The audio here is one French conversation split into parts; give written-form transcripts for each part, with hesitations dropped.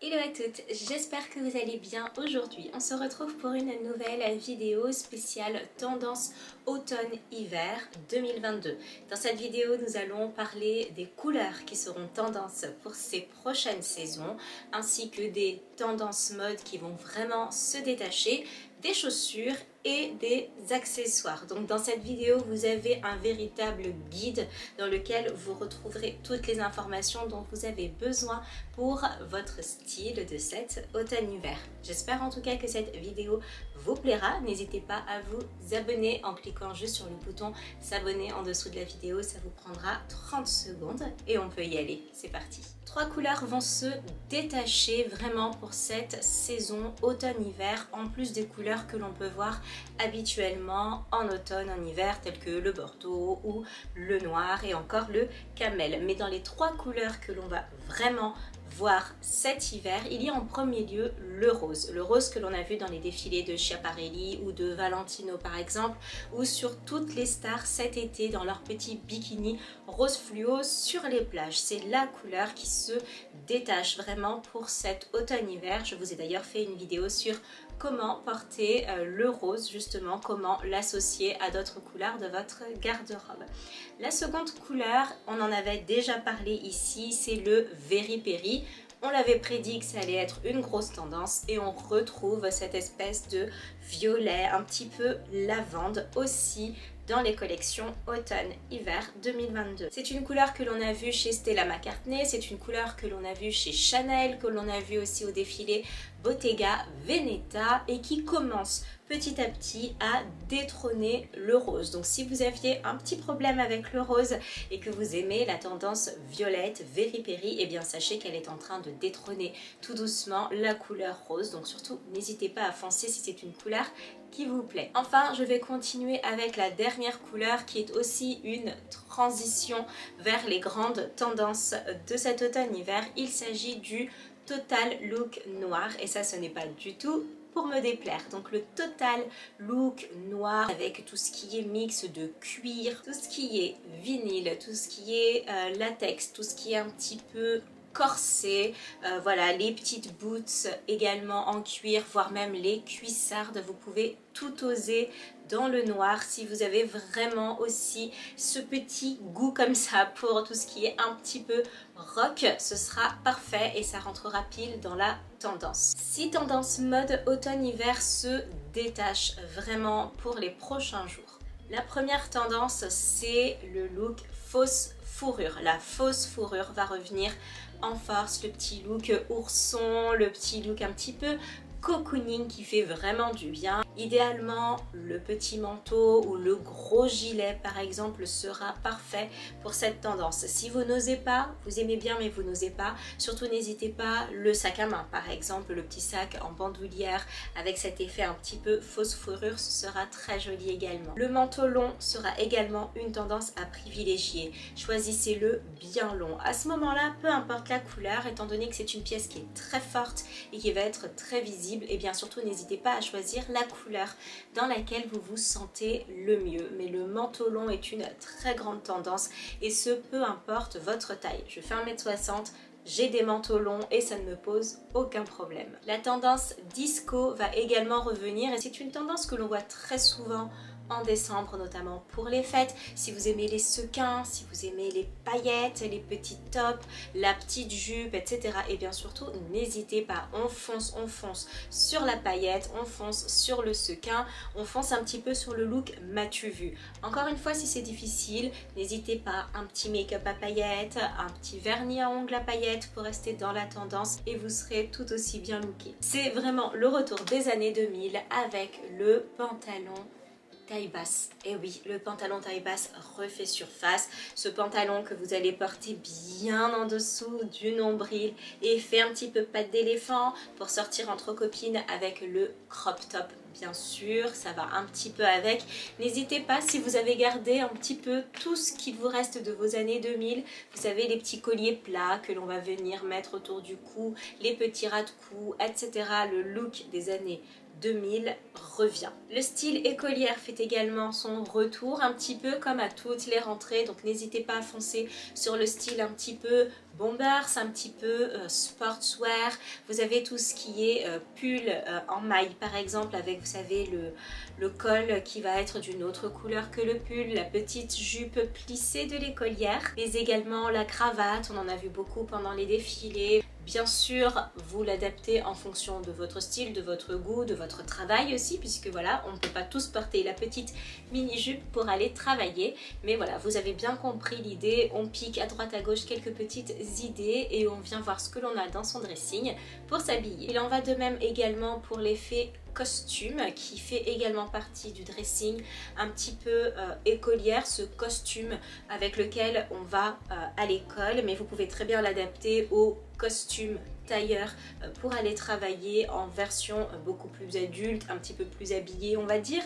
Hello à toutes, j'espère que vous allez bien. Aujourd'hui, on se retrouve pour une nouvelle vidéo spéciale tendance automne-hiver 2022. Dans cette vidéo, nous allons parler des couleurs qui seront tendance pour ces prochaines saisons, ainsi que des tendances mode qui vont vraiment se détacher, des chaussures et des accessoires. Donc dans cette vidéo, vous avez un véritable guide dans lequel vous retrouverez toutes les informations dont vous avez besoin pour votre style de cet automne-hiver. J'espère en tout cas que cette vidéo vous plaira. N'hésitez pas à vous abonner en cliquant juste sur le bouton s'abonner en dessous de la vidéo. Ça vous prendra 30 secondes et on peut y aller. C'est parti. 3 couleurs vont se détacher vraiment pour cette saison automne-hiver, en plus des couleurs que l'on peut voir habituellement en automne, en hiver, telles que le bordeaux ou le noir et encore le camel. Mais dans les 3 couleurs que l'on va vraiment voir cet hiver, il y a en premier lieu le rose. Le rose que l'on a vu dans les défilés de Schiaparelli ou de Valentino par exemple, ou sur toutes les stars cet été dans leur petit bikini rose fluo sur les plages. C'est la couleur qui se détache vraiment pour cet automne-hiver. Je vous ai d'ailleurs fait une vidéo sur comment porter le rose, justement, comment l'associer à d'autres couleurs de votre garde-robe. La seconde couleur, on en avait déjà parlé ici, c'est le Very Berry. On l'avait prédit que ça allait être une grosse tendance et on retrouve cette espèce de violet, un petit peu lavande aussi dans les collections automne-hiver 2022. C'est une couleur que l'on a vue chez Stella McCartney, c'est une couleur que l'on a vue chez Chanel, que l'on a vue aussi au défilé Bottega Veneta et qui commence petit à petit à détrôner le rose. Donc si vous aviez un petit problème avec le rose et que vous aimez la tendance violette Very Berry, eh bien sachez qu'elle est en train de détrôner tout doucement la couleur rose. Donc surtout n'hésitez pas à foncer si c'est une couleur qui vous plaît. Enfin, je vais continuer avec la dernière couleur qui est aussi une transition vers les grandes tendances de cet automne-hiver. Il s'agit du Total Look Noir et ça, ce n'est pas du tout pour me déplaire. Donc le Total Look Noir avec tout ce qui est mix de cuir, tout ce qui est vinyle, tout ce qui est latex, tout ce qui est un petit peu corset, voilà, les petites boots également en cuir, voire même les cuissardes. Vous pouvez tout oser dans le noir si vous avez vraiment aussi ce petit goût comme ça pour tout ce qui est un petit peu rock, ce sera parfait et ça rentrera pile dans la tendance. Si tendance mode automne-hiver se détache vraiment pour les prochains jours, la première tendance c'est le look fausse fourrure. La fausse fourrure va revenir en force, le petit look ourson, le petit look un petit peu cocooning qui fait vraiment du bien. Idéalement, le petit manteau ou le gros gilet par exemple sera parfait pour cette tendance. Si vous n'osez pas, vous aimez bien mais vous n'osez pas, surtout n'hésitez pas le sac à main par exemple, le petit sac en bandoulière avec cet effet un petit peu fausse fourrure, ce sera très joli également. Le manteau long sera également une tendance à privilégier. Choisissez-le bien long. À ce moment-là, peu importe la couleur, étant donné que c'est une pièce qui est très forte et qui va être très visible, et bien surtout n'hésitez pas à choisir la couleur dans laquelle vous vous sentez le mieux. Mais le manteau long est une très grande tendance et ce peu importe votre taille. Je fais 1m60, j'ai des manteaux longs et ça ne me pose aucun problème. La tendance disco va également revenir et c'est une tendance que l'on voit très souvent en décembre, notamment pour les fêtes. Si vous aimez les sequins, si vous aimez les paillettes, les petits tops, la petite jupe, etc. Et bien surtout, n'hésitez pas, on fonce sur la paillette, on fonce sur le sequin, on fonce un petit peu sur le look m'as-tu vu. Encore une fois, si c'est difficile, n'hésitez pas, un petit make-up à paillettes, un petit vernis à ongles à paillettes pour rester dans la tendance et vous serez tout aussi bien looké. C'est vraiment le retour des années 2000 avec le pantalon taille basse. Et oui, le pantalon taille basse refait surface. Ce pantalon que vous allez porter bien en dessous du nombril et fait un petit peu patte d'éléphant pour sortir entre copines avec le crop top. Bien sûr, ça va un petit peu avec. N'hésitez pas, si vous avez gardé un petit peu tout ce qu'il vous reste de vos années 2000, vous savez, les petits colliers plats que l'on va venir mettre autour du cou, les petits ras de cou, etc. Le look des années 2000 revient. Le style écolière fait également son retour, un petit peu comme à toutes les rentrées, donc n'hésitez pas à foncer sur le style un petit peu bombers, un petit peu sportswear. Vous avez tout ce qui est pull en maille par exemple, avec vous savez le col qui va être d'une autre couleur que le pull, la petite jupe plissée de l'écolière, mais également la cravate, on en a vu beaucoup pendant les défilés. Bien sûr, vous l'adaptez en fonction de votre style, de votre goût, de votre travail aussi, puisque voilà, on ne peut pas tous porter la petite mini-jupe pour aller travailler. Mais voilà, vous avez bien compris l'idée, on pique à droite à gauche quelques petites idées et on vient voir ce que l'on a dans son dressing pour s'habiller. Il en va de même également pour l'effet costume qui fait également partie du dressing un petit peu écolière, ce costume avec lequel on va à l'école, mais vous pouvez très bien l'adapter au costume tailleur pour aller travailler en version beaucoup plus adulte, un petit peu plus habillée on va dire,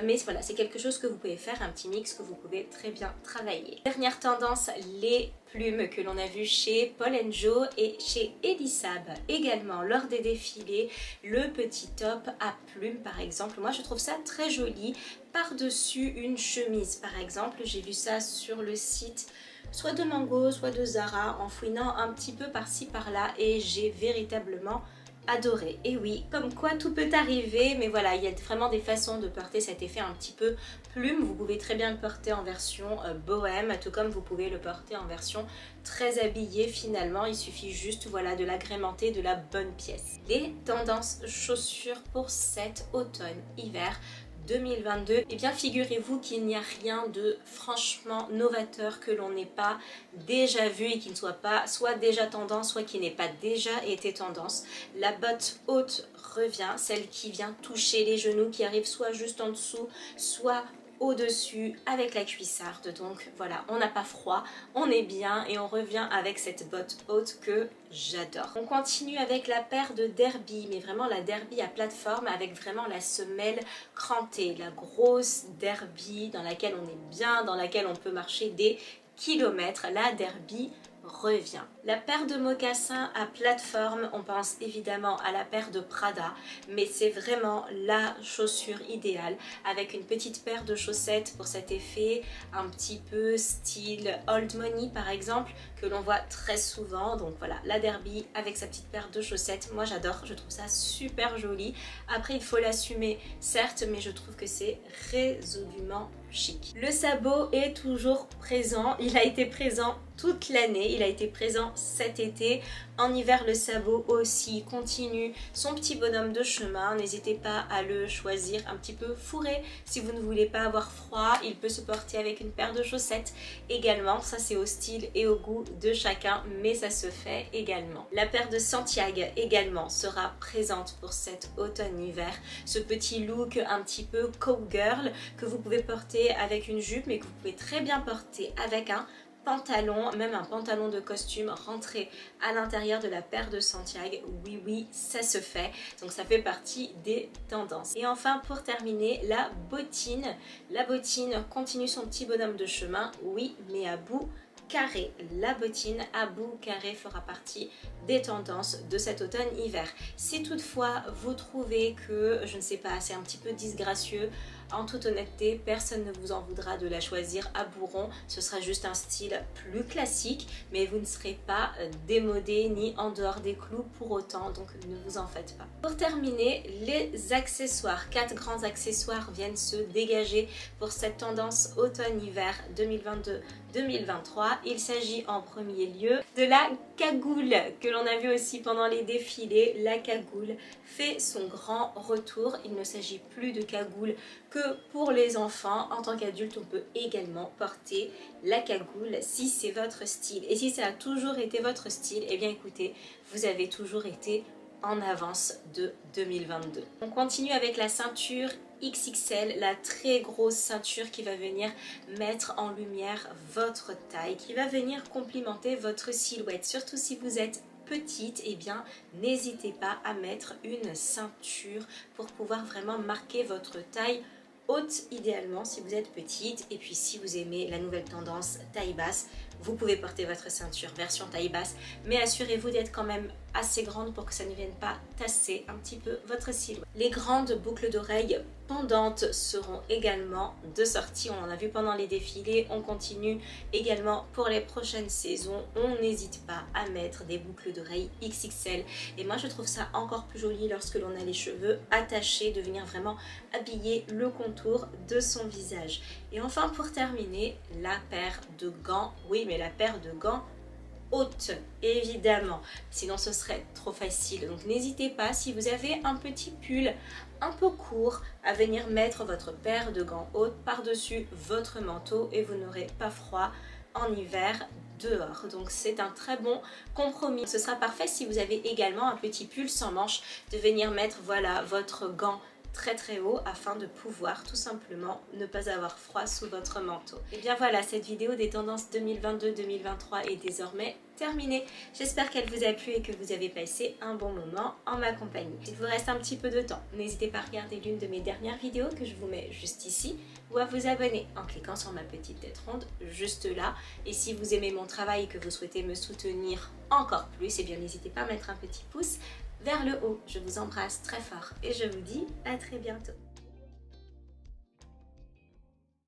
mais voilà, c'est quelque chose que vous pouvez faire, un petit mix que vous pouvez très bien travailler. Dernière tendance, les plumes que l'on a vu chez Paul & Joe et chez Elisab également lors des défilés. Le petit top à plumes par exemple, moi je trouve ça très joli par-dessus une chemise par exemple. J'ai vu ça sur le site soit de Mango, soit de Zara, en fouinant un petit peu par-ci par-là et j'ai véritablement adoré. Et oui, comme quoi tout peut arriver, mais voilà, il y a vraiment des façons de porter cet effet un petit peu plume. Vous pouvez très bien le porter en version bohème, tout comme vous pouvez le porter en version très habillée finalement. Il suffit juste voilà, de l'agrémenter de la bonne pièce. Les tendances chaussures pour cet automne-hiver 2022, et bien figurez-vous qu'il n'y a rien de franchement novateur que l'on n'ait pas déjà vu et qui ne soit pas soit déjà tendance, soit qui n'ait pas déjà été tendance. La botte haute revient, celle qui vient toucher les genoux, qui arrive soit juste en dessous, soit au-dessus avec la cuissarde. Donc voilà, on n'a pas froid, on est bien et on revient avec cette botte haute que j'adore. On continue avec la paire de derby, mais vraiment la derby à plateforme avec vraiment la semelle crantée, la grosse derby dans laquelle on est bien, dans laquelle on peut marcher des kilomètres. La derby revient. La paire de mocassins à plateforme, on pense évidemment à la paire de Prada, mais c'est vraiment la chaussure idéale avec une petite paire de chaussettes pour cet effet un petit peu style old money par exemple, que l'on voit très souvent. Donc voilà, la derby avec sa petite paire de chaussettes, moi j'adore, je trouve ça super joli. Après il faut l'assumer certes, mais je trouve que c'est résolument chic. Le sabot est toujours présent, il a été présent toute l'année, il a été présent cet été. En hiver, le sabot aussi continue son petit bonhomme de chemin. N'hésitez pas à le choisir un petit peu fourré. Si vous ne voulez pas avoir froid, il peut se porter avec une paire de chaussettes également. Ça, c'est au style et au goût de chacun, mais ça se fait également. La paire de Santiago également sera présente pour cet automne-hiver. Ce petit look un petit peu cowgirl que vous pouvez porter avec une jupe, mais que vous pouvez très bien porter avec un pantalon, même un pantalon de costume rentré à l'intérieur de la paire de Santiago. Oui, oui, ça se fait. Donc ça fait partie des tendances. Et enfin, pour terminer, la bottine. La bottine continue son petit bonhomme de chemin, oui, mais à bout carré. La bottine à bout carré fera partie des tendances de cet automne-hiver. Si toutefois vous trouvez que, je ne sais pas, c'est un petit peu disgracieux, en toute honnêteté, personne ne vous en voudra de la choisir à bourron. Ce sera juste un style plus classique, mais vous ne serez pas démodé ni en dehors des clous pour autant, donc ne vous en faites pas. Pour terminer, les accessoires. 4 grands accessoires viennent se dégager pour cette tendance automne-hiver 2022-2023. Il s'agit en premier lieu de la cagoule que l'on a vu aussi pendant les défilés. La cagoule fait son grand retour. Il ne s'agit plus de cagoule que pour les enfants. En tant qu'adulte, on peut également porter la cagoule si c'est votre style. Et si ça a toujours été votre style, eh bien écoutez, vous avez toujours été en avance de 2022. On continue avec la ceinture XXL, la très grosse ceinture qui va venir mettre en lumière votre taille, qui va venir complimenter votre silhouette, surtout si vous êtes petite, eh bien n'hésitez pas à mettre une ceinture pour pouvoir vraiment marquer votre taille haute idéalement si vous êtes petite. Et puis si vous aimez la nouvelle tendance taille basse, vous pouvez porter votre ceinture version taille basse, mais assurez-vous d'être quand même assez grande pour que ça ne vienne pas tasser un petit peu votre silhouette. Les grandes boucles d'oreilles pendantes seront également de sortie. On en a vu pendant les défilés, on continue également pour les prochaines saisons. On n'hésite pas à mettre des boucles d'oreilles XXL. Et moi je trouve ça encore plus joli lorsque l'on a les cheveux attachés, de venir vraiment habiller le contour de son visage. Et enfin pour terminer, la paire de gants. Oui, mais la paire de gants haute, évidemment, sinon ce serait trop facile. Donc n'hésitez pas, si vous avez un petit pull un peu court, à venir mettre votre paire de gants haute par-dessus votre manteau et vous n'aurez pas froid en hiver dehors. Donc c'est un très bon compromis. Ce sera parfait si vous avez également un petit pull sans manches, de venir mettre voilà votre gant très haut afin de pouvoir tout simplement ne pas avoir froid sous votre manteau. Et bien voilà, cette vidéo des tendances 2022-2023 est désormais terminée. J'espère qu'elle vous a plu et que vous avez passé un bon moment en ma compagnie. Il vous reste un petit peu de temps. N'hésitez pas à regarder l'une de mes dernières vidéos que je vous mets juste ici ou à vous abonner en cliquant sur ma petite tête ronde juste là. Et si vous aimez mon travail et que vous souhaitez me soutenir encore plus, et bien n'hésitez pas à mettre un petit pouce vers le haut. Je vous embrasse très fort et je vous dis à très bientôt.